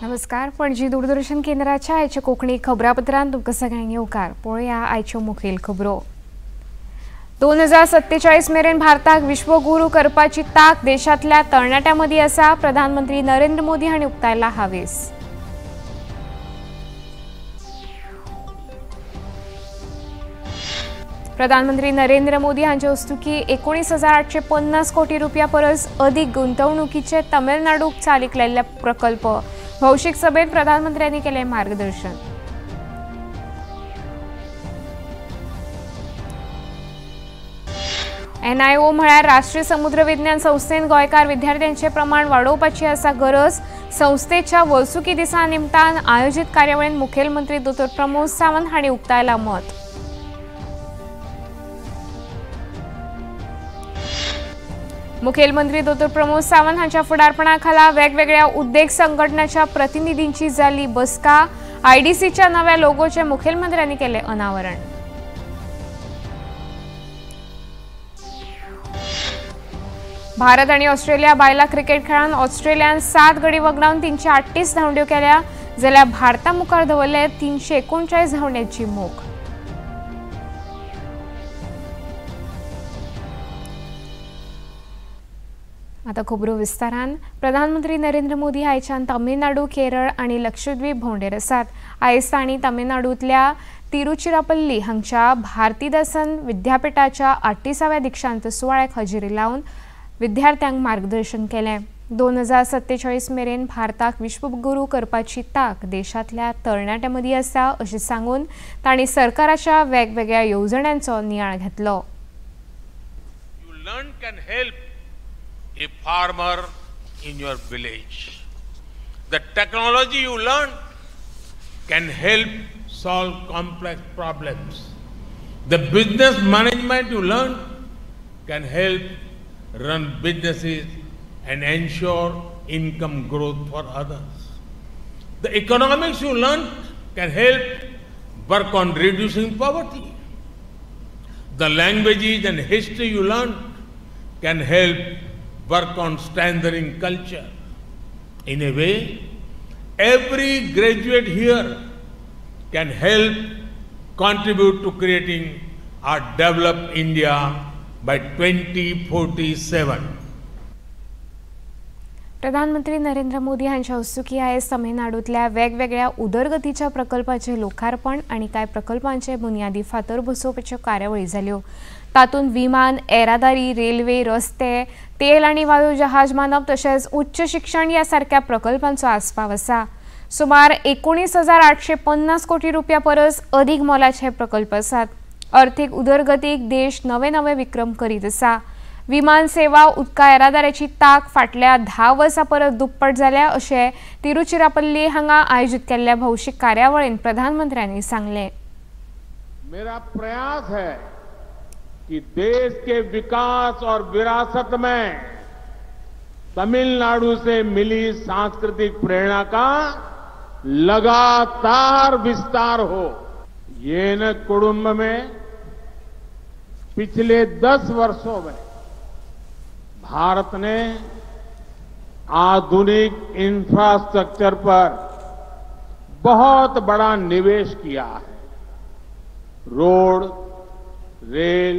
नमस्कार. पणजी दूरदर्शन केंद्राच्या आयच्या कोकणी खबरापत्रांत तुमकां सगळ्यांक येवकार. पळोवया आयच्यो मुखेल खबरो. 2047 मेरेन भारताक विश्वगुरू करपाची ताक देशांतल्या तरणाट्यांमदीं आसा. प्रधानमंत्री नरेंद्र मोदी हांणी उक्तायला हावेस. प्रधानमंत्री नरेंद्र मोदी हांचे हस्तुकी 19,850 कोटी रुपया परस अधिक गुंतवणुकीचे तमिळनाडूक चालीक लायिल्ले प्रकल्प भौशीक सभेत प्रधानमंत्र्यांनी केले मार्गदर्शन. NIO म्हळ्यार राष्ट्रीय समुद्र विज्ञान संस्थेन गोंयकार विद्यार्थ्यांचे प्रमाण वाडोवपाची आसा गरज. संस्थेच्या वर्सुकी दिसा निमतान आयोजित कार्यावळीत मुखेलमंत्री डॉ. प्रमोद सावंत हांणी उक्तायला मत. मुखेलमंत्री डॉ. प्रमोद सावंत हांच्या फुडारपणाखाला वेगवेगळ्या उद्देग संघटनांच्या प्रतिनिधींची जाली बसका. IDCच्या नव्या लोगोचे मुखेलमंत्र्यांनी केले अनावरण. भारत आणि ऑस्ट्रेलिया बायला क्रिकेट खेळान ऑस्ट्रेलियान 7 गडी वगडावन 338 धांवड्यो केल्या जाल्यार भारता मुखार दवरले 339 धांवड्यांची मोख. आता खबरो विस्तारान. प्रधानमंत्री नरेंद्र मोदी आयच्यान तमिळनाडू, केरळ आणि लक्षद्वीप भोंवडेर आसात. आयज तांणी तमिळनाडूंतल्या तिरुचिरापल्ली हांगच्या भारतीदासन विद्यापीठाच्या 38व्या दिक्षांत सुवाळ्याक हजेरी लावन विद्यार्थ्यांक मार्गदर्शन केलें. 2047 मेरेन भारताक विश्वगुरू करपाची ताक देशांतल्या तरणाट्यांमदीं आसा अशें सांगून तांणी सरकाराच्या वेगवेगळ्या येवजण्यांचो नियाळ घेतलो. A farmer in your village. The technology you learn can help solve complex problems. The business management you learn can help run businesses and ensure income growth for others. The economics you learn can help work on reducing poverty. The languages and history you learn can help work on strengthening culture. In a way, every graduate here can help contribute to creating a developed India by 2047. प्रधानमंत्री नरेंद्र मोदी हांच्या हस्तुकी आयज तमिळनाडूंतल्या वेगवेगळ्या उदरगतीच्या प्रकल्पांचे लोकार्पण आणि कांय प्रकल्पांचे बुनयादी फातर बसोवपाच्यो कार्यावळी जाल्यो. तातूंत विमान, येरादारी, रेल्वे, रस्ते, तेल आणि वायू जहाज मानप तशेंच उच्च शिक्षण ह्या सारक्या प्रकल्पांचो आस्पाव आसा. सुमार 19,850 कोटी रुपया परस अधिक मोलाचे प्रकल्प आसात. अर्थीक उदरगतीक देश नवे नवे विक्रम करीत आसा. विमान सेवा, उदका येरादारीची ताक फाटल्या 10 वर्सां परस दुप्पट जाल्या अशें तिरुचिरापल्ली हांगा आयोजीत केल्ल्या भौशीक कार्यावळींत प्रधानमंत्र्यांनी सांगलें. मेरा प्रयास है कि देश के विकास और विरासत में तमिलनाडु से मिली सांस्कृतिक प्रेरणा का लगातार विस्तार हो. येन कुडुंब में पिछले 10 वर्षों में भारत ने आधुनिक इंफ्रास्ट्रक्चर पर बहुत बड़ा निवेश किया है. रोड, रेल,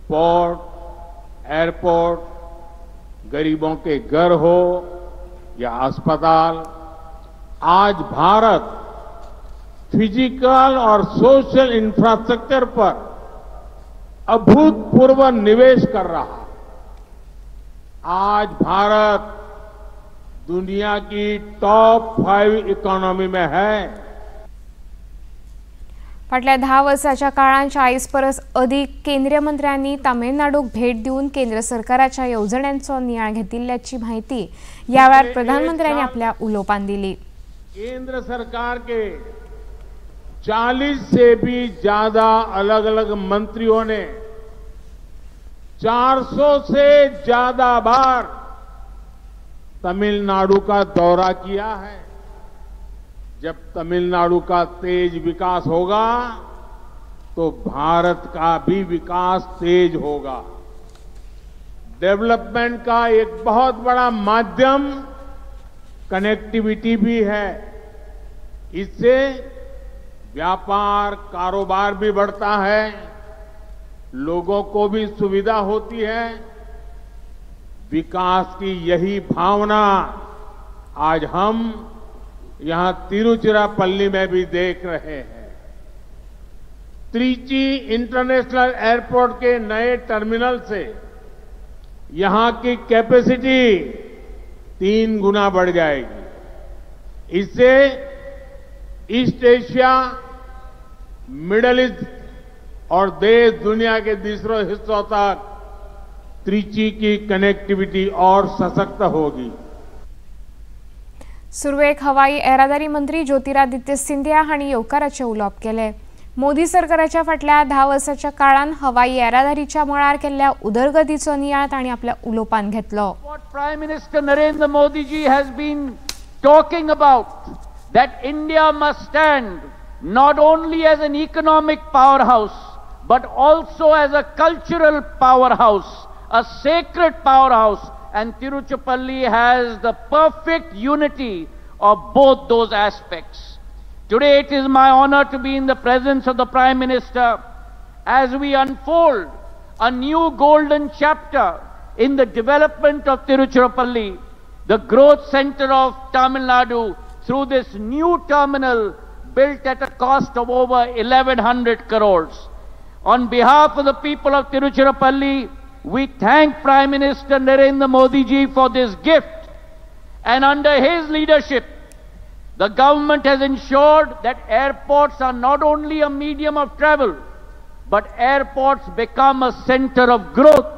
पोर्ट, एयरपोर्ट, गरीबों के घर हो या अस्पताल, आज भारत फिजिकल और सोशल इंफ्रास्ट्रक्चर पर अभूतपूर्व निवेश कर रहा है. आज भारत दुनिया की टॉप 5 इकॉनॉमी में है. फाटल्या 10 वर्सांच्या काळात 40 परस अधिक केंद्रीय मंत्र्यांनी तमिळनाडूक भेट दिवन केंद्र सरकाराच्या येवजण्यांचो नियाळ घेतिल्ल्याची माहिती ह्या वेळार प्रधानमंत्र्यांनी आपल्या उलोवपांत दिली. केंद्र सरकार के 40 से भी ज्यादा अलग अलग मंत्रियों ने 400 से ज्यादा बार तमिलनाडु का दौरा किया है. जब तमिलनाडु का तेज विकास होगा तो भारत का भी विकास तेज होगा. डेवलपमेंट का एक बहुत बड़ा माध्यम कनेक्टिविटी भी है। इससे व्यापार कारोबार भी बढ़ता है, लोगों को भी सुविधा होती है। विकास की यही भावना आज हम यहां तिरुचिरापल्ली में भी देख रहे हैं। त्रिची इंटरनेशनल एयरपोर्ट के नए टर्मिनल से यहां की कैपेसिटी 3 गुना बढ़ जाएगी। इससे ईस्ट एशिया, मिडिल ईस्ट और देश दुनिया के दूसरे हिस्सों तक त्रिची की कनेक्टिविटी और सशक्त होगी। सुरवेक हवाई येरादारी मंत्री ज्योतिरादित्य सिंधिया हांणी येवकाराचे उलोवप केले। मोदी सरकाराच्या फाटल्या 10 वर्सांच्या काळान हवाई येरादारीच्या मळार केल्ल्या उदरगतीचो नियाळ तांणी आपल्या उलोवपांत घेतलो। What Prime Minister Narendra Modi ji has been talking about, that India must stand not only as an economic powerhouse but also as a cultural powerhouse, a sacred powerhouse, and Tiruchirappalli has the perfect unity of both those aspects. Today it is my honor to be in the presence of the Prime Minister as we unfold a new golden chapter in the development of Tiruchirappalli, the growth center of Tamil Nadu, through this new terminal built at a cost of over 1100 crores. On behalf of the people of Tiruchirappalli, we thank Prime Minister Narendra Modi ji for this gift, and under his leadership the government has ensured that airports are not only a medium of travel but airports become a center of growth.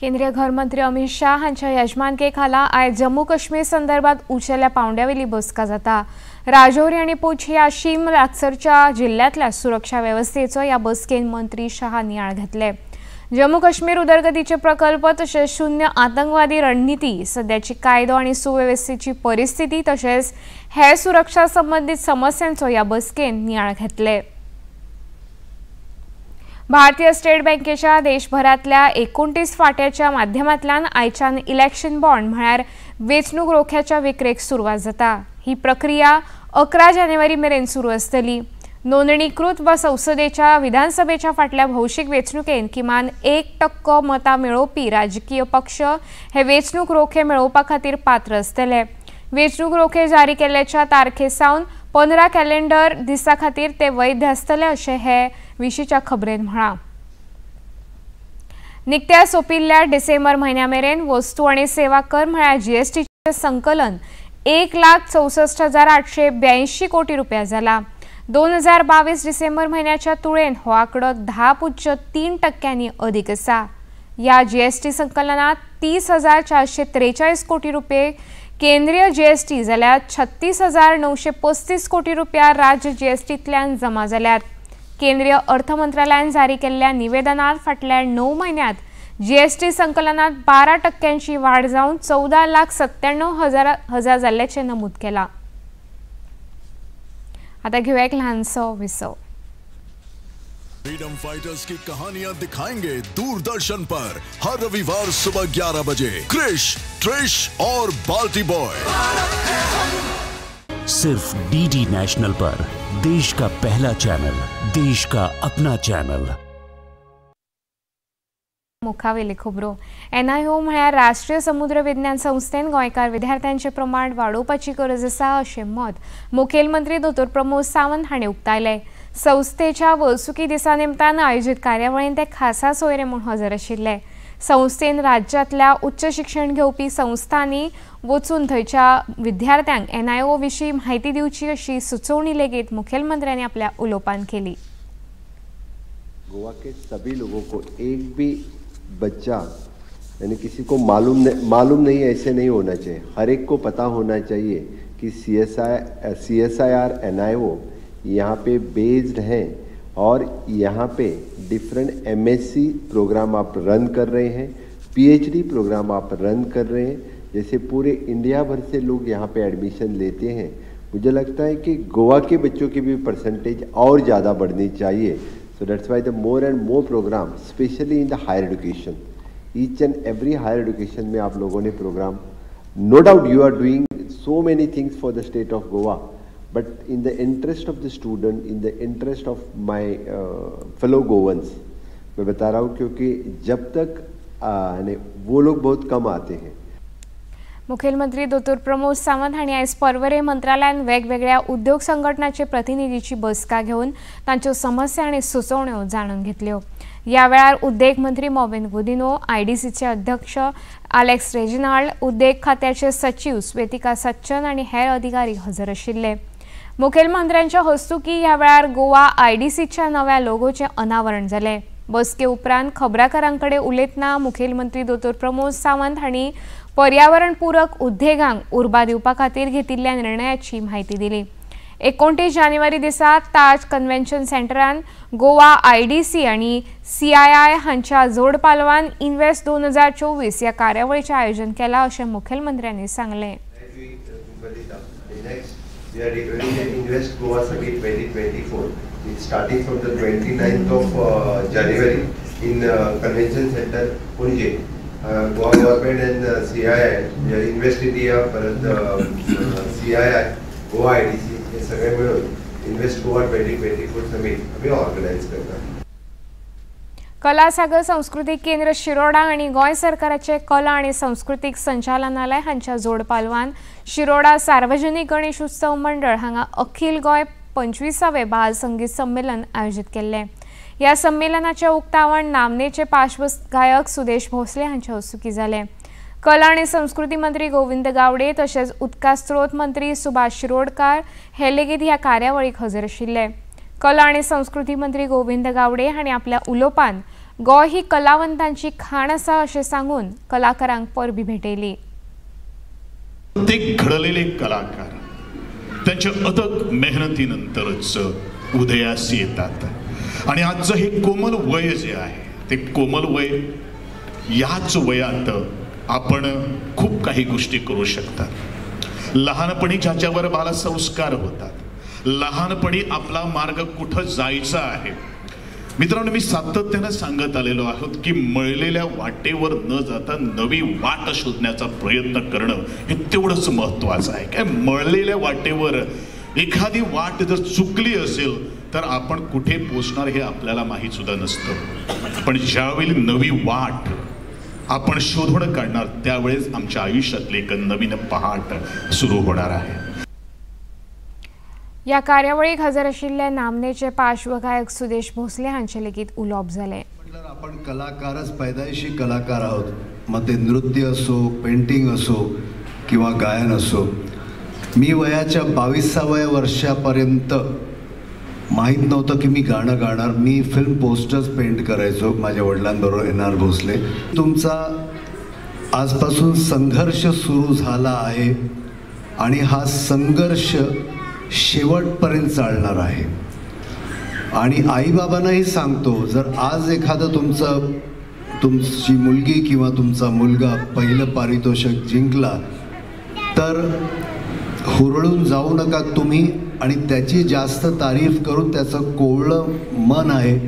केंद्रीय गृहमंत्री अमित शाह हांच्या यजमानकेखाला आयज जम्मू काश्मीर संदर्भात उंचेल्या पांवड्यावेली बसका जाता। राजौरी आणि पूंछ ह्या शीम लागसरच्या जिल्ह्यातल्या सुरक्षा व्यवस्थेचो या बसकेन मंत्री शाह नियाळ घेतले। जम्मू काश्मीर उदरगतीचे प्रकल्प तसेच शून्य आतंकवादी रणनीती, सध्याची कायदो आणि सुव्यवस्थेची परिस्थिती तसेच हेर सुरक्षा संबंधित समस्यांचो या बसकेन नियाळ घेतले। भारतीय स्टेट बँकेच्या देशभरातल्या 29 फाट्याच्या माध्यमांतल्यान आयच्यान इलेक्शन बॉन्ड म्हळ्यार वेंचणूक रोख्याच्या विक्रेक सुरवात जाता। ही प्रक्रिया 11 जानेवारी मेरेन सुरू आसतली। नोंदणीकृत वा संसदेच्या विधानसभेच्या फाटल्या भौशीक वेंचणुकेन किमान 1% मतां मेळोवपी राजकीय पक्ष हे वेंचणूक रोखे मेळोवपा खातीर पात्र आसतले। वेंचणूक रोखे जारी केल्ल्याच्या तारखेसावन 15 कॅलेंडर दिसा खातीर ते वैध आसतले अशें हे विशींच्या खबरेन म्हळां। निकत्या सोंपिल्ल्या डिसेंबर म्हयन्या मेरेन वस्तू आनी सेवा कर म्हळ्यार जीएसटीचे संकलन 1,64,882 कोटी रुपया जाला। 2022 डिसेंबर म्हयन्याच्या तुळेन हो आंकडो 10.3% अधिक आसा। या जीएसटी संकलनात 30,443 कोटी रुपये केंद्रीय जीएसटी जाल्यार 36,935 कोटी रुपया राज्य जीएसटींतल्यान जमा जाल्यात। केंद्रीय अर्थ मंत्रालयान जारी केल्ल्या निवेदनात फाटल्या 9 म्हयन्यांत जीएसटी संकलनात 12% वाढ जावन 14,97,000 जाल्ल्याचें नमूद केलां। आता घेऊया एक लहानसो विसव। फ्रीडम फाइटर्स की कहानियां दिखाएंगे दूरदर्शन पर हर रविवार सुबह 11 बजे क्रिश, ट्रिश और बाल्टी बॉय। सिर्फ डीडी नेशनल पर, देश का पहला चैनल, देश का अपना चैनल। मुखावेली खबरो। एनआयओ म्हळ्यार राष्ट्रीय समुद्र विज्ञान संस्थेन गोंयकार विद्यार्थ्यांचे प्रमाण वाडोवपाची गरज आसा अशें मत मुखेलमंत्री डॉ प्रमोद सावंत हांणी उक्तायलें। संस्थेच्या वर्सुकी दिसा निमतान आयोजीत कार्यावळींत ते खासा सोयरे म्हूण हजर आशिल्ले। संस्थेन राज्यांतल्या उच्च शिक्षण घेवपी संस्थांनी वचून थंयच्या विद्यार्थ्यांक एनआयओ विशीं म्हायती दिवची अशी सुचोवणी लेगीत मुखेलमंत्र्यांनी आपल्या उलोवपांत केली। गोवा के सभी लोगों को एक भी बच्चा यानी किसी को मालूम नहीं ऐसे नहीं होना चाहिए। हर एक को पता होना चाहिए कि CSIR NIO यहाँ पे बेस्ड हैं और यहाँ पे डिफरेंट MSc प्रोग्राम आप रन कर रहे हैं, PhD प्रोग्राम आप रन कर रहे हैं। जैसे पूरे इंडिया भर से लोग यहाँ पे एडमिशन लेते हैं, मुझे लगता है कि गोवा के बच्चों की भी परसेंटेज और ज़्यादा बढ़नी चाहिए। So that's why the more and more program, especially in the higher education, each and every higher education में आप लोगों ने program, no doubt you are doing so many things for the state of Goa. But in the interest of the student, in the interest of my fellow Goans, मैं बता रहा हूँ क्योंकि जब तक वो लोग बहुत कम आते हैं. मुखेलमंत्री दोतोर प्रमोद सावंत हांणी आयज पर्वरे मंत्रालयान वेगवेगळ्या उद्योग संघटनांचे प्रतिनिधीची बसका घेवन तांच्यो समस्या आनी सुचोवण्यो जाणून घेतल्यो. या वेळार उद्देग मंत्री मोविन गुदिनो, आयडीसीचे अध्यक्ष अलेक्स रेजिनाल्ड, उद्देग खात्याचे सचिव स्वेतिका सच्चन आनी हेर अधिकारी हजर आशिल्ले. मुखेलमंत्र्यांच्या हस्तुकी ह्या वेळार गोवा आयडीसीच्या नव्या लोगोचे अनावरण जाले. बसके उपरांत खबराकारांकडे उलयतना मुखेलमंत्री दोतोर प्रमोद सावंत हांणी पर्यावरणपूरक उद्देगांक उर्बा दिवपा खातीर घेतिल्ल्या निर्णयाची म्हायती दिली. 29 जानेवारी दिसा ताज कन्व्हेन्शन सेंटरान गोवा आयडीसी आणि CII हांच्या जोड पालवान इन्व्हेस्ट 2024 या कार्यावळीचे आयोजन केला अशें मुखेलमंत्र्यांनी सांगले. We are running an Invest Goa Summit 2024. It's starting from the 29th of January in Convention Center, Pune. Goa Government and CII, Invest India, CII, Goa IDC हे सगळे मिळून Invest Goa 2024 Summit आम्ही organise करणार. कला सागर सांस्कृतिक केंद्र शिरोडा आणि गोय सरकाराचे कला आणि सांस्कृतिक संचालनालय हांच्या जोड पालवान शिरोडा सार्वजनिक गणेश उत्सव मंडळ हांगा अखिल गोय 25वे बाल संगीत संमेलन आयोजित केल्ले. या संमेलनाचे उक्तावण नामनेचे पार्श्वगायक सुदेश भोसले हांच्या हस्तुकी जाले. कला आणि संस्कृती मंत्री गोविंद गावडे तसेच उदका स्त्रोत मंत्री सुभाष शिरोडकार हे लेगीत ह्या कार्यावळीक हजर आशिल्ले. कला आणि संस्कृती मंत्री गोविंद गावडे हांणी आपल्या उलोवपान गोय ही कलावंतांची खाण आसा अशें सांगून कलाकारांक परबी भेटयली. प्रत्येक घडलेले कलाकार त्यांच्या अथक मेहनतीनंतरच उदयास येतात आणि आजचं हे कोमल वय जे आहे ते कोमल वय याच वयात आपण खूप काही गोष्टी करू शकतात. लहानपणी ज्याच्यावर बालसंस्कार होतात, लहानपणी आपला मार्ग कुठं जायचा आहे. मित्रांनो, मी सातत्याने सांगत आलेलो आहोत की मळलेल्या वाटेवर न जाता नवी वाट शोधण्याचा प्रयत्न करणं हे तेवढंच महत्त्वाचं आहे. काय मळलेल्या वाटेवर एखादी वाट जर चुकली असेल तर आपण कुठे पोहोचणार हे आपल्याला माहीत सुद्धा नसतं. पण ज्यावेळी नवी वाट आपण शोधून काढणार त्यावेळेस आमच्या आयुष्यातले एक नवीन पहाट सुरू होणार आहे. या कार्यावळीक हजर आशिल्ले नामनेचे पार्श्वगायक सुदेश भोसले हांचे लेगीत उलोवप जाले. आपण कलाकारच पैदाइशी कलाकार आहोत. मग ते नृत्य असो, पेंटिंग असो किंवा गायन असो. मी वयाच्या 22व्या वर्षापर्यंत माहीत नव्हतं की मी गाणं गाणार. मी फिल्म पोस्टर्स पेंट करायचो माझ्या वडिलांबरोबर NR भोसले. तुमचा आजपासून संघर्ष सुरू झाला आहे आणि हा संघर्ष शेवटपर्यंत चालणार आहे. आणि आईबाबांनाही सांगतो, जर आज एखादं तुमची मुलगी किंवा तुमचा मुलगा पहिलं पारितोषिक जिंकला तर हुरळून जाऊ नका तुम्ही आणि त्याची जास्त तारीफ करून त्याचं कोवळं मन आहे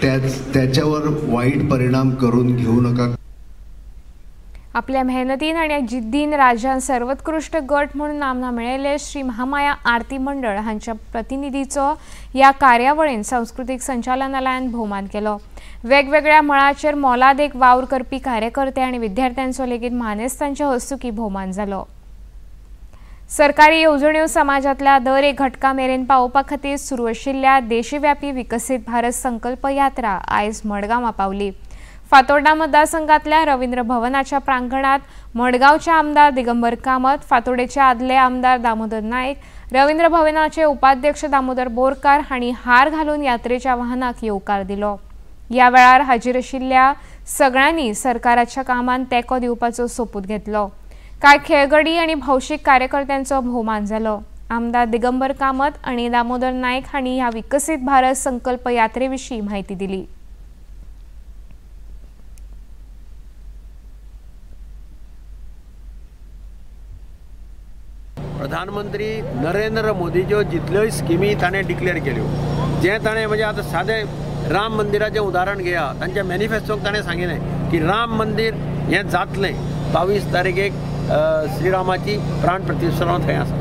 त्याच्यावर वाईट परिणाम करून घेऊ नका. आपल्या मेहनतीन आणि जिद्दीन राज्यान सर्वोत्कृष्ट गट म्हणून नामना मिळयले श्री महामाया आरती मंडळ हांच्या प्रतिनिधीचो या कार्यावळीन सांस्कृतिक संचालनालयान भोवमान केलो. वेगवेगळ्या मळाचेर मोलादेक वावर करपी कार्यकर्ते आणि विद्यार्थ्यांचो लेगीत मानेस्तांच्या हस्तुकी भोवमान जालो. सरकारी येवजण्यो समाजातल्या दर एक घटका मेरेन पावोवपा खातीर सुरू आशिल्ल्या देशव्यापी विकसित भारत संकल्प यात्रा आयज मडगांवां पावली. फातोर्डा मतदारसंघातल्या रवींद्र भवनाच्या प्रांगणात मडगावचे आमदार दिगंबर कामत, फातोर्डेचे आदले आमदार दामोदर नाईक, रवींद्र भवनाचे उपाध्यक्ष दामोदर बोरकार हांणी हार घालून यात्रेच्या वाहनाक येवकार दिलो. या वेळार हाजीर आशिल्ल्या सगळ्यांनी सरकाराच्या कामांत तेंको दिवपाचो सोपूत घेतलो. कांय खेळगडी आणि भौशीक कार्यकर्त्यांचो भोवमान जालो. आमदार दिगंबर कामत आणि दामोदर नाईक हांणी ह्या विकसित भारत संकल्प यात्रेविशीं माहिती दिली. प्रधानमंत्री नरेंद्र मोदीच्यो जितल्योय स्किमी ताणें डिक्लेअर केल्यो, जे ताणें म्हणजे आतां सादें राम मंदिराचें उदाहरण घेया. तांच्या मॅनिफेस्टोक ताणें सांगिल्लें की राम मंदिर हें जातलें. 22 तारखेक श्रीरामाची प्राण प्रतिष्ठा थंय आसा.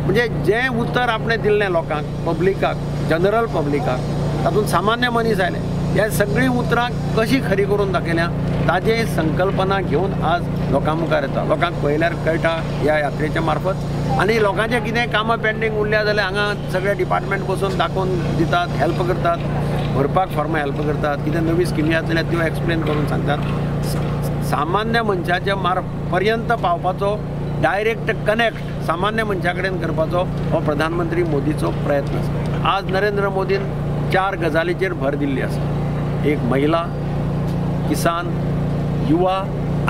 म्हणजे जें उतर आपणें दिल्लें लोकांक, पब्लिकाक, जनरल पब्लिकाक, तातूंत सामान्य मनीस आयले, ह्या सगळीं उतरां कशी खरी करून दाखयल्या ताजे संकल्पना घेवन आज लोकां मुखार येता. लोकांक पळयल्यार कळटा ह्या यात्रेच्या मार्फत. आनी लोकांचें कितें कामां पेंडींग उरल्या जाल्यार हांगा सगळे डिपार्टमेंट बसून दाखोवन दितात, हेल्प करतात, भरपाक फॉर्मां हेल्प करतात, कितें नवी स्किमी आसल्यार त्यो एक्सप्लेन करून सांगतात. सामान्य मनशाच्या पर्यंत पावपाचो डायरेक्ट कनेक्ट सामान्य मनशा कडेन करपाचो हो प्रधानमंत्री मोदीचो प्रयत्न आसा. आज नरेंद्र मोदीन 4 गजालीचेर भर दिल्ली आसा. एक महिला, किसान, युवा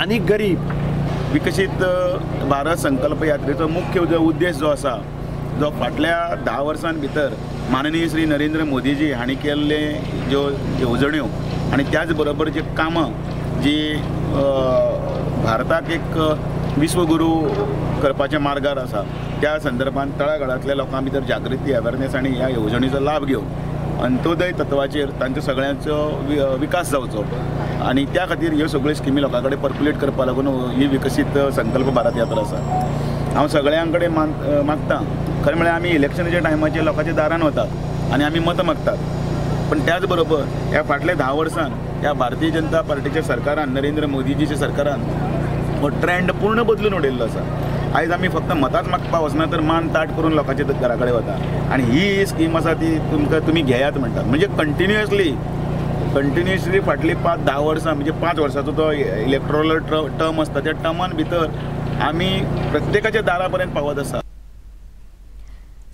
आनी गरीब. विकसीत भारत संकल्प यात्रेचो मुख्य जो उद्देश जो आसा, जो फाटल्या 10 वर्सां भितर माननीय श्री नरेंद्र मोदीजी हांणी केल्ले ज्यो येवजण्यो आनी त्याच बरोबर जी कामां जी भारताक एक विश्वगुरू करपाच्या मार्गार आसा, त्या संदर्भात तळागाळांतल्या लोकां भितर जागृती, अवेरनेस आनी ह्या येवजणीचो लाभ घेवन अंत्योदय तत्वाचेर तांचो सगळ्यांचो विकास जावचो आनी त्या खातीर ह्यो सगळ्यो स्किमी लोकां कडेन पर्क्युलेट करपा लागून ही विकसीत संकल्प भारत यात्रा आसा. हांव सगळ्यां कडेन मागतां, खरें म्हळ्यार आमी इलेक्शनाच्या टायमाचेर लोकांच्या दारान वतात आनी आमी मतां मागतात, पण त्याच बरोबर ह्या फाटल्या 10 वर्सांत ह्या भारतीय जनता पार्टीच्या सरकारान, नरेंद्र मोदीजीच्या सरकारान हो ट्रेंड पूर्ण बदलून उडयल्लो आसा. आयज आमी फक्त मतांच मागपाक वचना तर मान ताट करून लोकांच्या घरा कडेन वता आनी ही स्कीम आसा ती तुमी घेयात म्हणटात. म्हणजे कंटिन्युअसली फाटली 5-10 वर्सां म्हणजे 5 वर्सांचो तो इलेक्टोरल टर्म आसता, त्या टर्मान भितर आमी प्रत्येकाच्या दारा पर्यंत पावत आसा.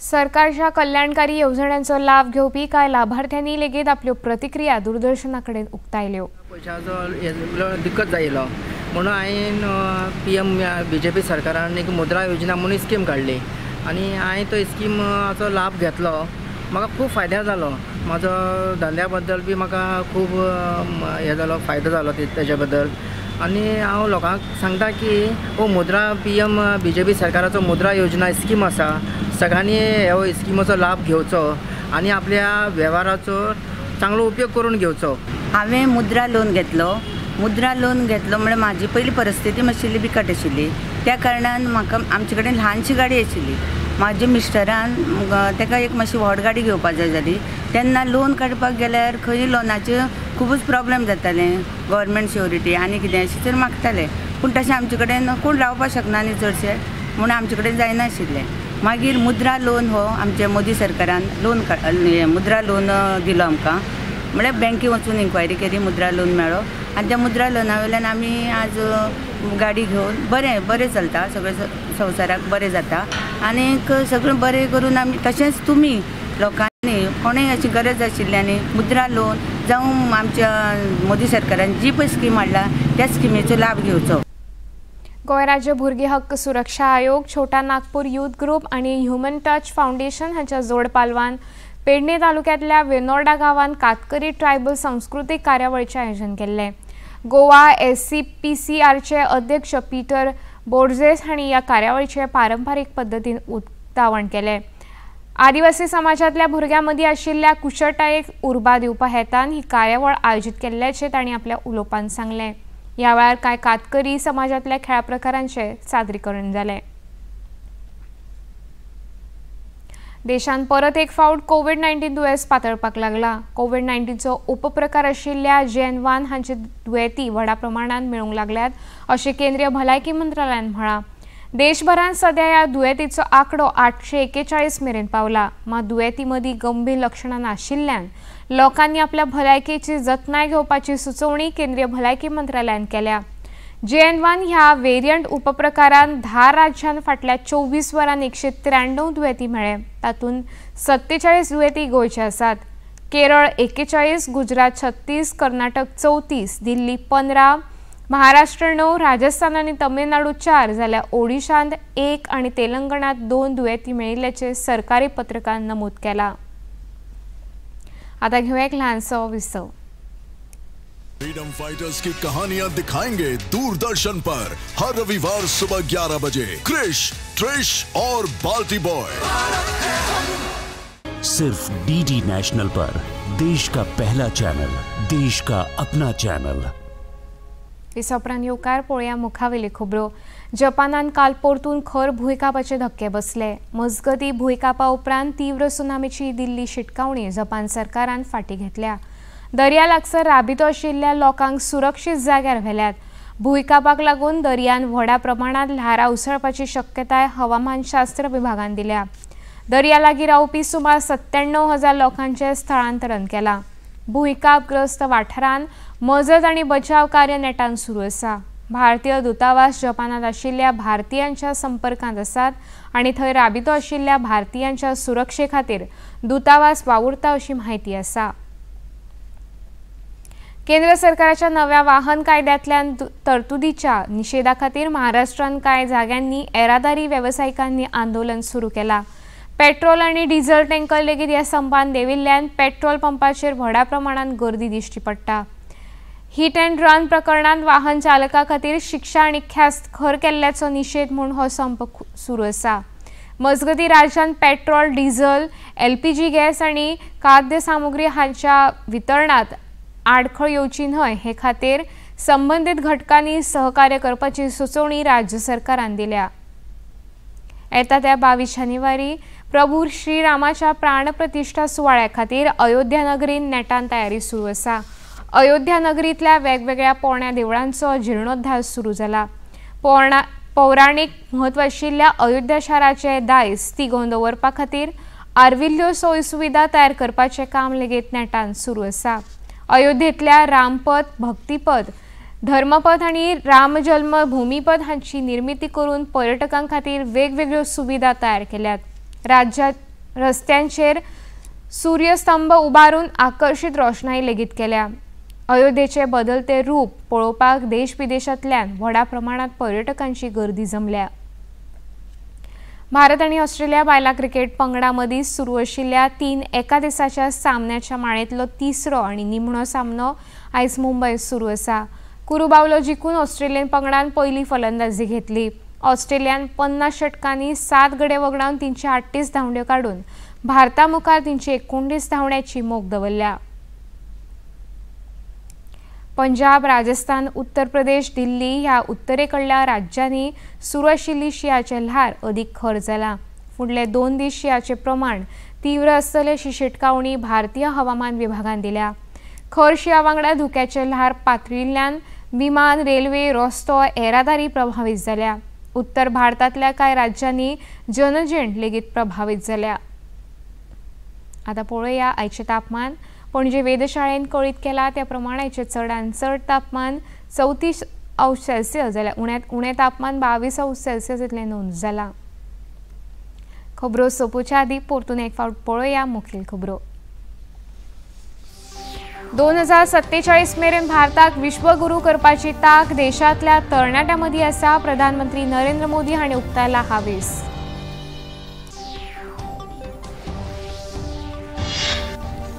सरकारच्या कल्याणकारी येवजण्यांचो लाभ घेवपी कांय लाभार्थ्यांनी लेगीत आपल्यो प्रतिक्रिया दूरदर्शना कडेन उक्तायल्यो. पयशाचो दिक्कत जायलो म्हणून हांवें PM BJP सरकारान एक मुद्रा योजना म्हणून स्कीम काडली आनी हांवें तो स्किमाचो लाभ घेतलो. म्हाका खूब फायदो जालो. म्हाजो धंद्या बद्दल बी म्हाका खूब हे जालो, फायदो जालो तेज्या बद्दल. आनी हांव लोकांक सांगता की हो मुद्रा PM BJP सरकाराचो मुद्रा योजना स्कीम आसा, सगळ्यांनी ह्यो स्किमीचो लाभ घेवचो आनी आपल्या वेव्हाराचो चांगलो उपयोग करून घेवचो. हांवें मुद्रा लोन घेतलो म्हणजे म्हाजी पयली परिस्थिती मातशी बिकट आशिल्ली, त्या कारणान म्हाका आमचे कडेन ल्हानशी गाडी आशिल्ली. म्हाज्या मिस्टरान ताका एक मातशी व्हड गाडी घेवपाक जाय जाली, तेन्ना लोन काडपाक गेल्यार खंय लोनाचे खूबच प्रॉब्लेम जाताले, गव्हर्मेंट सिक्युरिटी आनी कितें अशें तर मागताले, पूण तशें आमचे कडेन कोण रावपाक शकना न्ही चडशे, म्हणून आमचे कडेन जायनाशिल्लें. मागीर मुद्रा लोन हो आमच्या मोदी सरकारान मुद्रा लोन दिलो आमकां. म्हळ्यार बँकेक वचून इन्क्वायरी केली, मुद्रा लोन मेळ्ळो आनी त्या मुद्रा लोना वयल्यान आमी आज गाडी घेवन बरें चलता, सगळें संवसाराक बरें जाता आनीक सगळें बरें करून आमी. तशेंच तुमी लोकांनी कोणेय अशी गरज आशिल्ली आनी मुद्रा लोन जावं आमच्या मोदी सरकारान जी पळय स्कीम हाडला त्या स्किमीचो लाभ घेवचो. गोंय राज्य भुरगीं हक्क सुरक्षा आयोग, छोटा नागपूर यूथ ग्रुप आणि ह्युमन टच फाउंडेशन हांच्या जोड पालवान पेडणे तालुक्यातल्या वेनोर्डा गांवांत कातकरी ट्रायबल सांस्कृतिक कार्यावळीचें आयोजन केल्लें. गोवा SCPCRचे अध्यक्ष पीटर बोर्जेस हांणी ह्या कार्यावळीचें पारंपारीक पद्दतीन उक्तावण केलें. आदिवासी समाजातल्या भुरग्यां मदीं आशिल्ल्या कुशळटायेक उर्बा दिवपा हेतान ही कार्यावळ आयोजीत केल्ल्याचें तांणी आपल्या उलोवपांत सांगलें. ह्या वेळार कांय कातकरी समाजातल्या खेळा प्रकारांचें सादरीकरण जालें. देशांत परत एक फावट कोविड-19 दुयेंस पातळपाक लागला. कोविड-19चो उपप्रकार आशिल्ल्या JN1 हांचे दुयेंती व्हडा प्रमाणात मेळूंक लागल्यात अशें केंद्रीय भलायकी मंत्रालयान म्हळां. देशभरांत सध्या ह्या दुयेंतीचो आंकडो 841 मेरेन पावला. मात दुयेंती मदीं गंभीर लक्षणां नाशिल्ल्यान लोकांनी आपल्या भलायकेची जतनाय घेवपाची सुचोवणी केंद्रीय भलायकी मंत्रालयान केल्या. JN1 ह्या वेरियंट उपप्रकारान 10 राज्यांत फाटल्या 24 वरांत 193 दुयेंती मेळ्ळे. तातूंत 47 दुयेंती गोंयचे आसात. केरळ 41, गुजरात 36, कर्नाटक 34, दिल्ली 15, महाराष्ट्र 9, राजस्थान आनी तमिळनाडू 4 जाल्यार ओडिशांत 1 आनी तेलंगणात 2 दुयेंती मेळिल्ल्याचे सरकारी पत्रकान नमूद केला. आता घेऊया एक ल्हानसो विसव. फ्रीडम फाइटर्स की कहानियां दिखाएंगे दूरदर्शन पर हर रविवार सुबह 11 बजे क्रिश, ट्रिश और बाल्टी बॉय. सिर्फ DD नेशनल पर, देश का पहला चैनल, देश का अपना चैनल. विसोपरान येवकार पळोवया मुखावेली खबरो। जपानान काल परतून खर भूंयकापाचे धक्के बसले। मजगती भूंयकापा उपरांत तीव्र सुनामीची दिल्ली शिटकावणी जपान सरकारान फाटी घेतल्या। दर्या लागसार राबितो आशिल्ल्या लोकांक सुरक्षीत जाग्यार व्हेल्यात। भूंयकापाक लागून दर्यान व्हडा प्रमाणात ल्हारां उसळपाची शक्यताय हवामानशास्त्र विभागान दिल्या। दर्या लागीं रावपी सुमार 97,000 लोकांचे स्थळांतरण केलां। भूंयकापग्रस्त वाठारांत मजत आनी बचाव कार्य नेटान सुरू आसा। भारतीय दूतावास जपानात आशिल्ल्या भारतीयांच्या संपर्कांत आसात आनी थंय राबितो आशिल्ल्या भारतीयांच्या सुरक्षे खातीर दूतावास वावुरता अशी माहिती आसा। केंद्र सरकाराच्या नव्या वाहन कायद्यांतल्यान तरतुदीच्या निषेधा खातीर महाराष्ट्रांत कांय जाग्यांनी येरादारी वेवसायिकांनी आंदोलन सुरू केलां। पेट्रोल आनी डिझेल टँकर लेगीत ह्या संपान देविल्ल्यान पेट्रोल पंपाचेर व्हडा प्रमाणात गर्दी दिश्टी पडटा। हिट अँड रन प्रकरणांत वाहन चालका खातीर शिक्षा आनी ख्यास्त खर केल्ल्याचो निषेध म्हूण हो संप सुरू आसा। मजगती राज्यांत पेट्रोल, डिझेल, LPG गॅस आनी खाद्य सामुग्री हांच्या वितरणात आडखळ येवची न्हय हे खातीर संबंधीत घटकांनी सहकार्य करपाची सुचोवणी राज्य सरकारान दिल्या। येता त्या 22 जानेवारी प्रभू श्रीरामाच्या प्राणप्रतिष्ठा सुवाळ्या खातीर अयोध्या नगरीन नेटान तयारी सुरू आसा। अयोध्या नगरींतल्या वेगवेगळ्या पोरण्या देवळांचो जीर्णोद्धार सुरू जाला। पौराणीक म्हत्व आशिल्ल्या अयोध्या शाराचे दायज तिगोवन दवरपा खातीर आर्विल्ल्यो सोय सुविधा तयार करपाचें काम लेगीत नेटान सुरू आसा। अयोध्येंतल्या रामपथ, भक्तीपथ, धर्मपथ आनी राम जन्म भूमीपथ हांची निर्मिती करून पर्यटकां खातीर वेगवेगळ्यो सुविधा तयार केल्यात। राज्यात रस्त्यांचेर सूर्यस्तंभ उबारून आकर्षित रोषणाई लेगीत केल्या। अयोध्येचे बदलते रूप पळोवपाक देश विदेशांतल्यान व्हडा प्रमाणात पर्यटकांची गर्दी जमल्या। भारत आनी ऑस्ट्रेलिया बायलां क्रिकेट पंगडा मदीं सुरू आशिल्ल्या 3 एका दिसाच्या सामन्याच्या माळेंतलो तिसरो आनी निमणो सामनो आयज मुंबयत सुरू आसा। कुरुबावलो जिखून ऑस्ट्रेलियन पंगडान पयली फलंदाजी घेतली। ऑस्ट्रेलियान 50 षटकांनी 7 गडे वगडावन 338 धांवड्यो काडून भारता मुखार 319 धांवड्याची मोख दवरल्या। पंजाब, राजस्थान, उत्तर प्रदेश, दिल्ली ह्या उत्तरेकडल्या राज्यांनी सुरू आशिल्ली शिंयाचें ल्हार अदीक खर जालां। फुडले 2 दीस शिंयाचें प्रमाण तीव्र आसतले अशी शिटकावणी भारतीय हवामान विभागान दिल्या। खर शिंया वांगडा धुक्याचें ल्हार पातळिल्ल्यान विमान, रेल्वे, रस्तो, येरादारी प्रभावित जाल्या। उत्तर भारतांतल्या कांय राज्यांनी जनजीण लेगीत प्रभावित जाल्या। आता पळोवया आयचे तापमान। पणजे वेधशाळेन कळीत केला त्या प्रमाण आयचे चडांत चड तापमान 34°C जाल्यार उणे तापमान 22°C इतलें नोंद जालां। खबरो सोंपोवच्या आदीं परतून एक फावट पळोवया मुखेल खबरो। 2047 मेरेन भारताक विश्वगुरू करपाची तांक देशांतल्या तरणाट्यां मदीं आसा। प्रधानमंत्री नरेंद्र मोदी हांणी उक्तायला हावेस।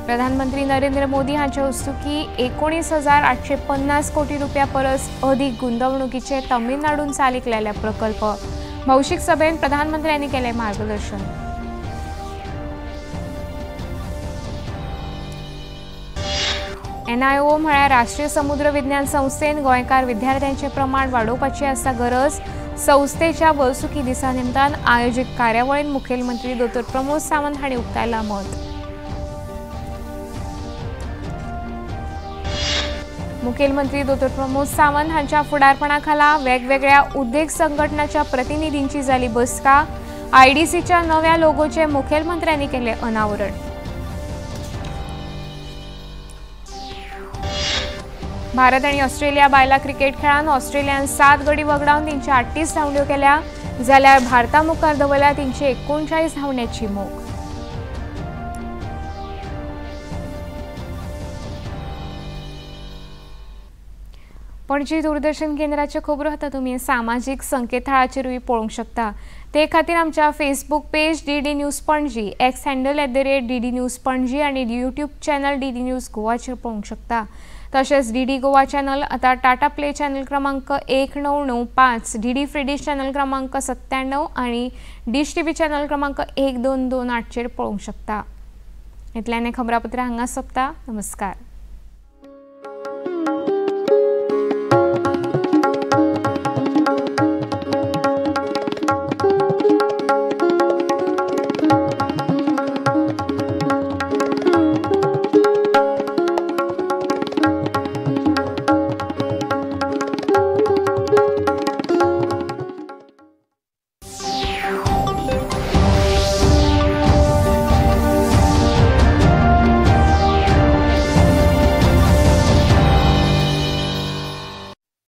प्रधानमंत्री नरेंद्र मोदी हांचे हस्तुकी 19,850 कोटी रुपया परस अधीक गुंतवणुकीचे तमिळनाडून चालीक लायल्या प्रकल्प। भौशीक सभेत प्रधानमंत्र्यांनी केले मार्गदर्शन। NIO म्हळ्यार राष्ट्रीय समुद्र विज्ञान संस्थेन गोंयकार विद्यार्थ्यांचे प्रमाण वाडोवपाची आसा गरज। संस्थेच्या वर्सुकी दिसा निमतान आयोजीत कार्यावळीत मुखेलमंत्री डॉ. प्रमोद सावंत हांणी उक्तायला मत। मुखेलमंत्री डॉ. प्रमोद सावंत हांच्या फुडारपणाखाला वेगवेगळ्या उद्देग संघटनांच्या प्रतिनिधींची जाली बसका। IDCच्या नव्या लोगोचे मुखेलमंत्र्यांनी केले अनावरण। भारत आनी ऑस्ट्रेलिया बायलां क्रिकेट खेळांत ऑस्ट्रेलियान 7 गडी वगडावन 338 धांवड्यो केल्या जाल्यार भारता मुखार दवरल्या 339 धांवड्याची मोख। पणजी दूरदर्शन केंद्राचे खबरो आतां तुमी सामाजीक संकेतथळाचेरूय पळोवंक शकता। ते खातीर आमच्या Facebook page DD news Panaji, X handle @DD news Panaji आनी YouTube चॅनल DD न्यूज गोवाचेर पळोवंक शकता। तशेंच DD गोवा चॅनल आतां टाटा प्ले चॅनल क्रमांक 1995, DD फ्री डिश चॅनल क्रमांक 97 आनी डिश TV चॅनल क्रमांक 1228 चेर पळोवंक शकता। इतल्यान खबरापत्र हांगा सोंपता। नमस्कार।